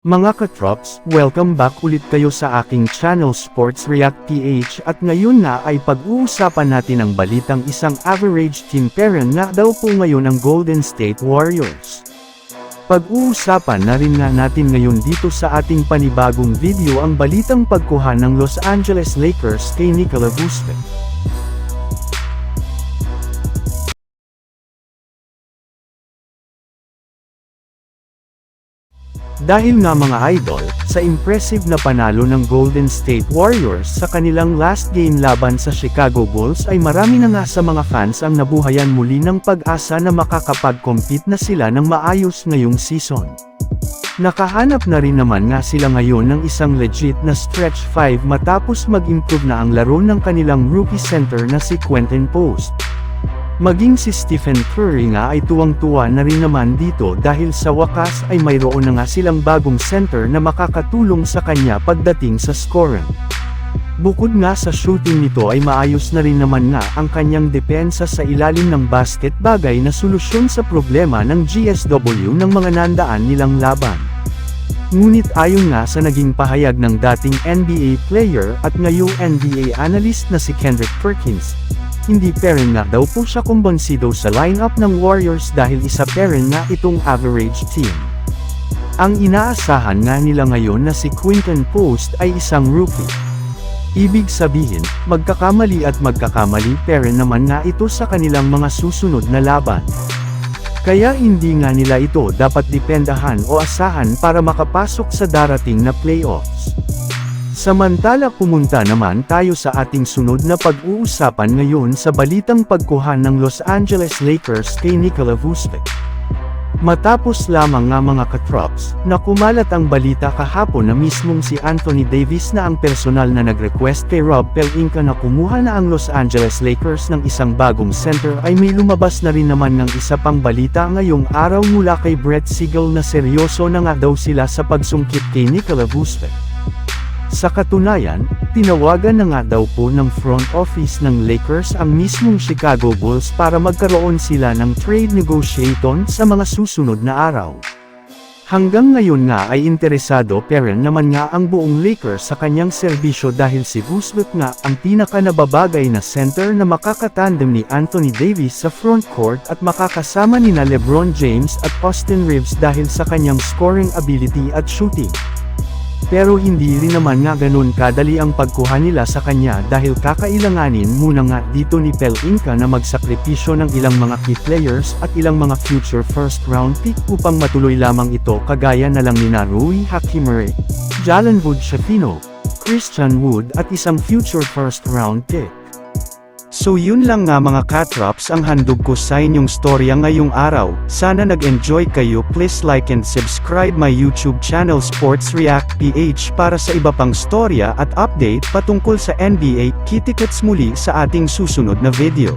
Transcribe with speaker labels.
Speaker 1: Mga katrops, welcome back ulit kayo sa aking channel Sports React PH at ngayon na ay pag-uusapan natin ang balitang isang average team parent nga daw po ngayon ang Golden State Warriors. Pag-uusapan na rin nga natin ngayon dito sa ating panibagong video ang balitang pagkuha ng Los Angeles Lakers kay Nikola Vucevic. Dahil nga mga idol, sa impressive na panalo ng Golden State Warriors sa kanilang last game laban sa Chicago Bulls ay marami na nga sa mga fans ang nabuhayan muli ng pag-asa na makakapag-compete na sila ng maayos ngayong season. Nakahanap na rin naman nga sila ngayon ng isang legit na stretch 5 matapos mag-improve na ang laro ng kanilang rookie center na si Quentin Post. Maging si Stephen Curry nga ay tuwang-tuwa na rin naman dito dahil sa wakas ay mayroon na nga silang bagong center na makakatulong sa kanya pagdating sa scoring. Bukod nga sa shooting nito ay maayos na rin naman nga ang kanyang depensa sa ilalim ng basket, bagay na solusyon sa problema ng GSW ng mga nandaan nilang laban. Ngunit ayon nga sa naging pahayag ng dating NBA player at ngayong NBA analyst na si Kendrick Perkins, hindi pa rin nga daw po siya kumbonsido sa lineup ng Warriors dahil isa pa rin nga itong average team. Ang inaasahan nga nila ngayon na si Quentin Post ay isang rookie. Ibig sabihin, magkakamali pa rin naman nga ito sa kanilang mga susunod na laban. Kaya hindi nga nila ito dapat dependahan o asahan para makapasok sa darating na playoffs. Samantala pumunta naman tayo sa ating sunod na pag-uusapan ngayon sa balitang pagkuha ng Los Angeles Lakers kay Nikola Vucevic. Matapos lamang nga mga katrops, na kumalat ang balita kahapon na mismong si Anthony Davis na ang personal na nag-request kay Rob Pelinka na kumuha na ang Los Angeles Lakers ng isang bagong center, ay may lumabas na rin naman ng isa pang balita ngayong araw mula kay Brett Siegel na seryoso na nga daw sila sa pagsungkit kay Nikola Vucevic. Sa katunayan, tinawagan na nga daw po ng front office ng Lakers ang mismong Chicago Bulls para magkaroon sila ng trade negotiation sa mga susunod na araw. Hanggang ngayon nga ay interesado pa rin naman nga ang buong Lakers sa kanyang serbisyo dahil si Vucevic nga ang pinaka-nababagay na center na makakatandem ni Anthony Davis sa front court at makakasama nina LeBron James at Austin Reeves dahil sa kanyang scoring ability at shooting. Pero hindi rin naman nga ganun kadali ang pagkuha nila sa kanya dahil kakailanganin muna nga dito ni Pelinka na magsakripisyo ng ilang mga key players at ilang mga future first round pick upang matuloy lamang ito, kagaya na lang nina Rui Hachimura, Jalen Hood-Schifino, Christian Wood at isang future first round pick. So yun lang nga mga katrops ang handog ko sa inyong storya ngayong araw. Sana nag-enjoy kayo. Please like and subscribe my YouTube channel Sports React PH para sa iba pang storya at update patungkol sa NBA. Kita-kits muli sa ating susunod na video.